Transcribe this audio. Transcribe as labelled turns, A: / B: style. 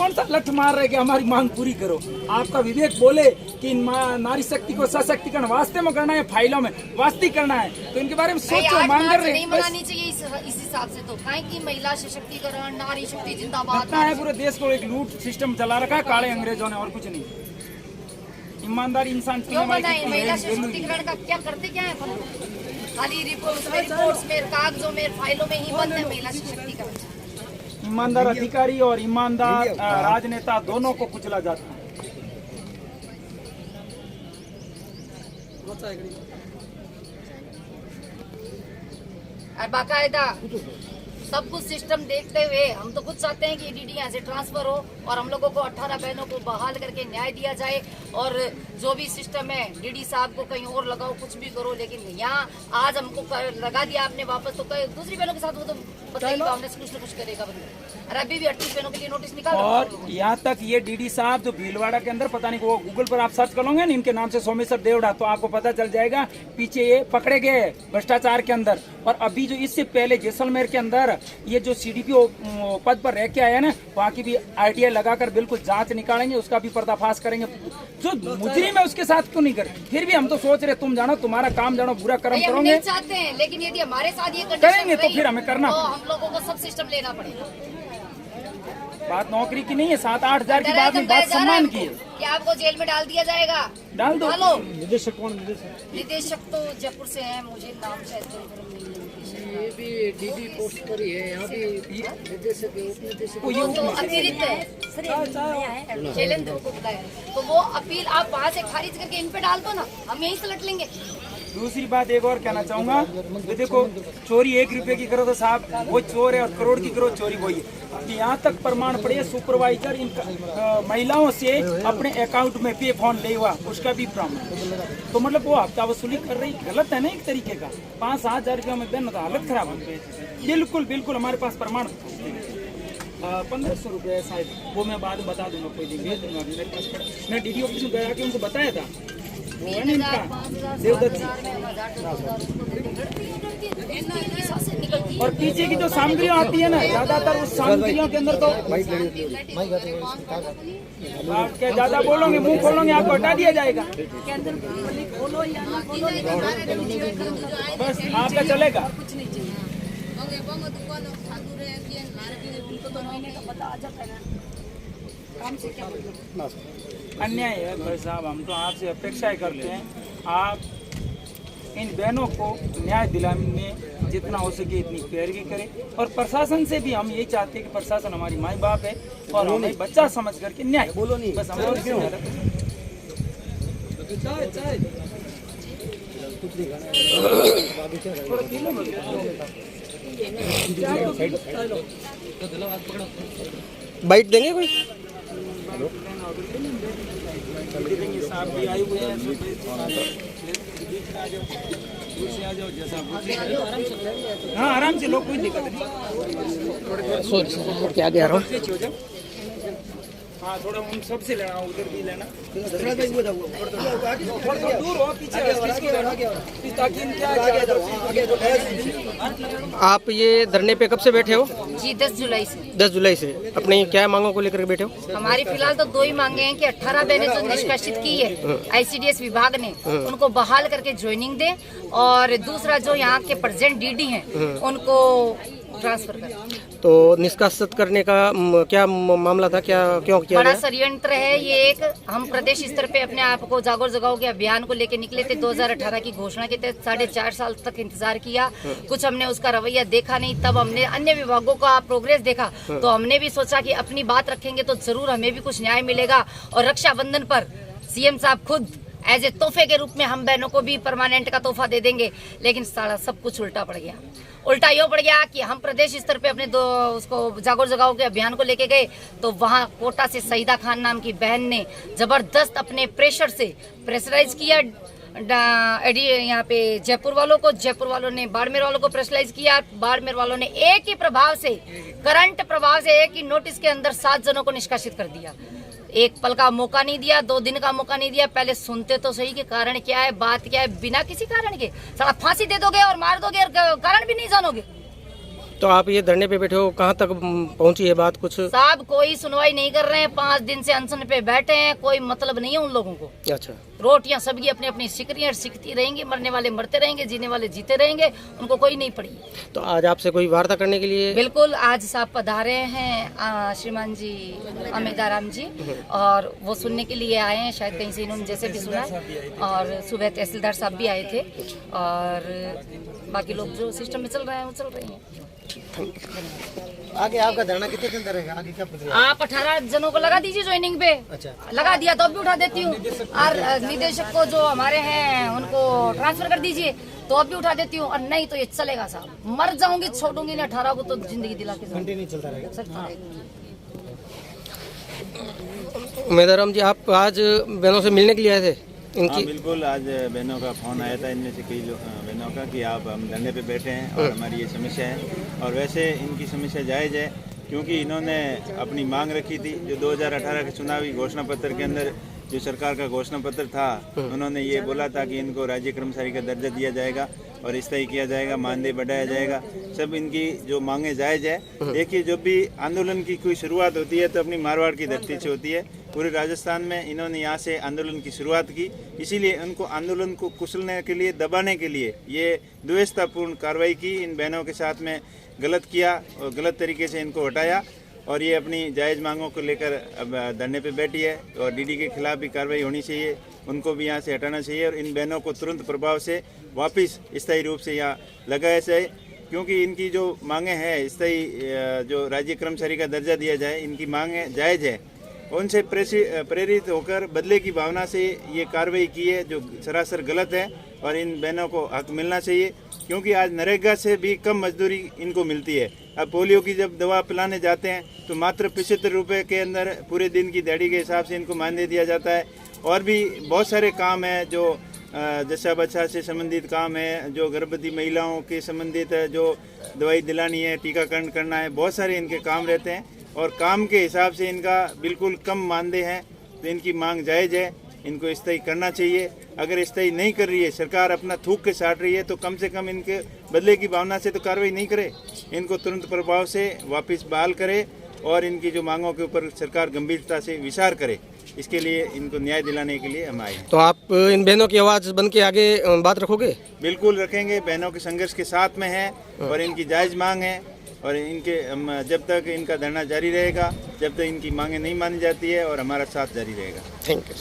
A: कौन सा लठ मार रहे कि हमारी मांग पूरी करो? आपका विवेक बोले कि नारी शक्ति को सशक्तिकरण वास्ते में करना है, फाइलों में वास्ते करना है, तो इनके बारे में सोचो। मांग कर रहे
B: नहीं मनानी चाहिए इस हिसाब से, तो कि महिला सशक्तिकरण, नारी शक्ति जिंदाबाद
A: है। पूरे देश को एक लूट सिस्टम चला रखा है काले अंग्रेजों ने, और कुछ नहीं। ईमानदार इंसान
B: क्यों बनाए? महिला सशक्तिकरण का क्या करते क्या है? खाली रिपोर्ट्स में, कागजों में, फाइलों में ही बंद है महिला सशक्तिकरण।
A: ईमानदार अधिकारी और ईमानदार राजनेता दोनों को कुचला जाता है।
B: और बाकायदा सब कुछ सिस्टम देखते हुए हम तो खुद चाहते हैं कि डीडी यहाँ से ट्रांसफर हो और हम लोगों को 18 बहनों को बहाल करके न्याय दिया जाए, और जो भी सिस्टम है डीडी साहब को कहीं और लगाओ, कुछ भी करो, लेकिन यहाँ आज हमको लगा दिया आपने वापस, तो दूसरी बहनों के साथ वो तो बताइए हमने कुछ न कुछ करेगा बंदा। और अभी भी 38 बहनों के लिए नोटिस निकाल,
A: और यहाँ तक ये डीडी साहब जो भीलवाड़ा के अंदर, पता नहीं वो गूगल पर आप सर्च करोगे ना इनके नाम से, सोमेश्वर देवड़ा, तो आपको पता चल जाएगा पीछे ये पकड़े गए भ्रष्टाचार के अंदर। और अभी जो इससे पहले जैसलमेर के अंदर ये जो सीडीपीओ पद पर रह के आया ना, वहाँ की भी आरटीआई लगाकर बिल्कुल जांच निकालेंगे, उसका भी पर्दाफाश करेंगे। जो मुजरिम है उसके साथ क्यों नहीं कर? फिर भी हम तो सोच रहे तुम जानो, तुम्हारा काम जानो, बुरा कर्म करोगे
B: चाहते हैं, लेकिन यदि हमारे साथ ये
A: करेंगे तो फिर हमें करना,
B: तो हम लोगों को सब सिस्टम लेना पड़ेगा।
A: बात नौकरी की नहीं है, 7-8 हजार की बात नहीं, बात सम्मान की है।
B: क्या आपको जेल में डाल दिया जाएगा?
A: डाल दो।
C: निदेशक कौन?
B: निदेशक तो जयपुर से है, मुझे नाम शायद
C: ये भी डीडी पोस्ट पर ही है, यहाँ भी निदेशक है, उप निदेशक
B: तो अतिरिक्त है, शैलेंद्र को बुलाया, तो वो अपील आप वहाँ से खारिज करके इन पे डाल दो ना, हम यहीं से लट लेंगे।
A: दूसरी बात एक और कहना चाहूंगा, तो देखो चोरी 1 रुपए की करो तो साहब वो चोर है, और करोड़ की करो चोरी वही है। यहाँ तक प्रमाण पड़े सुपरवाइजर इन महिलाओं से अपने अकाउंट में पे फोन ले हुआ, उसका भी प्रमाण। तो मतलब वो हफ्ता वसूली कर रही, गलत है ना एक तरीके का। 5-7 हजार रुपया में देना तो हालत खराब हो गई। बिल्कुल बिल्कुल हमारे पास प्रमाण। 1500 रुपये शायद, वो मैं बाद में बता दूंगा, कोई दिन भेज दूंगा। मेरे पास मैं डीडी ऑफिस में गया के उनको बताया था, और पीछे की जो सामग्रियाँ आती है ना, ज्यादातर उस सामग्रियों के अंदर तो आप क्या ज्यादा बोलोगे, मुंह खोलोगे, आपको हटा दिया जाएगा। बस आपका चलेगा। अन्याय है भाई साहब, हम तो आपसे अपेक्षा करते हैं आप इन बहनों को न्याय दिलाने में जितना हो सके इतनी पैरवी करें, और प्रशासन से भी हम यही चाहते हैं कि प्रशासन हमारी माई बाप है और हमें बच्चा समझ करके न्याय बोलो नहीं, बस हमारे
C: बाइट देंगे कोई?
A: साहब भी आए हुए हैं, हाँ आराम से लोग, कोई दिक्कत नहीं।
C: सॉरी क्या कह रहा हूँ?
A: हाँ थोड़ा उन सबसे लेना, उधर भी लेना, थोड़ा दूर हो पीछे, ताकि
C: आप ये धरने पे कब से बैठे हो?
B: जी 10 जुलाई से।
C: 10 जुलाई से। अपनी क्या मांगों को लेकर बैठे हो?
B: हमारी फिलहाल तो 2 ही मांगे हैं कि 18 बहनें जो निष्कासित की है आईसीडीएस विभाग ने, उनको बहाल करके ज्वाइनिंग दे, और दूसरा जो यहाँ के प्रेजेंट डीडी हैं उनको ट्रांसफर करें।
C: तो निष्कासित करने का क्या मामला था, क्या क्यों किया
B: बड़ा
C: गया?
B: षड्यंत्र है ये एक। हम प्रदेश स्तर पे अपने आप को जागो जगाओ के अभियान को लेके निकले थे 2018 की घोषणा के तहत। 4.5 साल तक इंतजार किया, कुछ हमने उसका रवैया देखा नहीं। तब हमने अन्य विभागों का प्रोग्रेस देखा, तो हमने भी सोचा कि अपनी बात रखेंगे तो जरूर हमें भी कुछ न्याय मिलेगा। और रक्षाबंधन पर सीएम साहब खुद एज ए तोहफे के रूप में हम बहनों को भी परमानेंट का तोहफा दे देंगे, लेकिन सारा सब कुछ उल्टा पड़ गया। उल्टा यो पड़ गया कि हम प्रदेश स्तर पे अपने उसको जागो जगाओ के अभियान को लेके गए, तो वहाँ कोटा से सईदा खान नाम की बहन ने जबरदस्त अपने प्रेशर से प्रेशराइज किया यहाँ पे जयपुर वालों को, जयपुर वालों ने बाड़मेर वालों को प्रेशराइज किया, बाड़मेर वालों ने एक ही प्रभाव से, करंट प्रभाव से, एक ही नोटिस के अंदर 7 जनों को निष्कासित कर दिया। एक पल का मौका नहीं दिया, 2 दिन का मौका नहीं दिया। पहले सुनते तो सही कि कारण क्या है, बात क्या है। बिना किसी कारण के साला फांसी दे दोगे और मार दोगे और कारण भी नहीं जानोगे।
D: तो आप ये धरने पे बैठे हो, कहाँ तक पहुँची है बात कुछ?
B: साहब कोई सुनवाई नहीं कर रहे हैं, 5 दिन से अनशन पे बैठे हैं, कोई मतलब नहीं है उन लोगों को।
D: अच्छा,
B: रोटियां सबकी अपनी अपनी सिक रही हैं, सिकती रहेंगी, मरने वाले मरते रहेंगे, जीने वाले जीते रहेंगे, उनको कोई नहीं पड़ी।
D: तो आज आपसे कोई वार्ता करने के लिए?
B: बिल्कुल, आज साहब पधारे हैं श्रीमान जी अमिताराम जी, और वो सुनने के लिए आए हैं, शायद कहीं से इन्होंने जैसे भी सुना है। और सुबह तहसीलदार साहब भी आए थे, और बाकी लोग जो सिस्टम में चल रहे हैं वो चल रही हैं।
E: आगे आपका धरना कितने दिन रहेगा? आगे क्या प्रक्रिया?
B: आप 18 जनों को लगा दीजिए ज्वाइनिंग पे।
E: अच्छा,
B: लगा दिया तो अब भी उठा देती हूँ, और निदेशक को जो हमारे हैं उनको ट्रांसफर कर दीजिए तो अब भी उठा देती हूँ, और नहीं तो ये चलेगा साहब। मर जाऊंगी, छोड़ूंगी नहीं 18 को तो जिंदगी दिला के
E: कंटिन्यू चलता रहेगा।
D: उमेदराम जी, आप आज बहनों से मिलने के लिए आए थे इनकी?
F: हाँ, बिल्कुल, आज बहनों का फ़ोन आया था, इनमें से कई बहनों का, कि आप हम धरने पे बैठे हैं और हमारी ये समस्या है। और वैसे इनकी समस्या जायज़ है, क्योंकि इन्होंने अपनी मांग रखी थी। जो 2018 के चुनावी घोषणा पत्र के अंदर जो सरकार का घोषणा पत्र था, उन्होंने ये बोला था कि इनको राज्य कर्मचारी का दर्जा दिया जाएगा और स्थायी किया जाएगा, मानदेय बढ़ाया जाएगा। सब इनकी जो मांगे जायज़ है। देखिए, जब भी आंदोलन की कोई शुरुआत होती है तो अपनी मारवाड़ की धरती से होती है। पूरे राजस्थान में इन्होंने यहाँ से आंदोलन की शुरुआत की, इसीलिए उनको आंदोलन को कुचलने के लिए, दबाने के लिए ये द्वेषतापूर्ण कार्रवाई की। इन बहनों के साथ में गलत किया और गलत तरीके से इनको हटाया, और ये अपनी जायज़ मांगों को लेकर अब धरने पे बैठी है। और डीडी के खिलाफ भी कार्रवाई होनी चाहिए, उनको भी यहाँ से हटाना चाहिए, और इन बहनों को तुरंत प्रभाव से वापस स्थायी रूप से यहाँ लगाया जाए, क्योंकि इनकी जो मांगे हैं, स्थायी जो राज्य कर्मचारी का दर्जा दिया जाए, इनकी मांगे जायज़ है। उनसे प्रेरित होकर बदले की भावना से ये कार्रवाई की है, जो सरासर गलत है, और इन बहनों को हक मिलना चाहिए, क्योंकि आज नरेगा से भी कम मजदूरी इनको मिलती है। अब पोलियो की जब दवा पिलाने जाते हैं तो मात्र 75 रुपये के अंदर पूरे दिन की दिहाड़ी के हिसाब से इनको मानदेय दिया जाता है। और भी बहुत सारे काम हैं, जो जच्चा बच्चा से संबंधित काम है, जो गर्भवती महिलाओं के संबंधित है, जो दवाई दिलानी है, टीकाकरण करना है, बहुत सारे इनके काम रहते हैं, और काम के हिसाब से इनका बिल्कुल कम मानदेय है। तो इनकी मांग जायज़ है, इनको स्थायी करना चाहिए। अगर स्थायी नहीं कर रही है, सरकार अपना थूक के साट रही है, तो कम से कम इनके बदले की भावना से तो कार्रवाई नहीं करे, इनको तुरंत प्रभाव से वापस बहाल करे, और इनकी जो मांगों के ऊपर सरकार गंभीरता से विचार करे। इसके लिए इनको न्याय दिलाने के लिए हम आए हैं।
D: तो आप इन बहनों की आवाज़ बन के आगे बात रखोगे?
F: बिल्कुल रखेंगे, बहनों के संघर्ष के साथ में है, और इनकी जायज़ मांग है, और इनके जब तक इनका धरना जारी रहेगा, जब तक इनकी मांगें नहीं मानी जाती है, और हमारा साथ जारी रहेगा।
D: Thank you.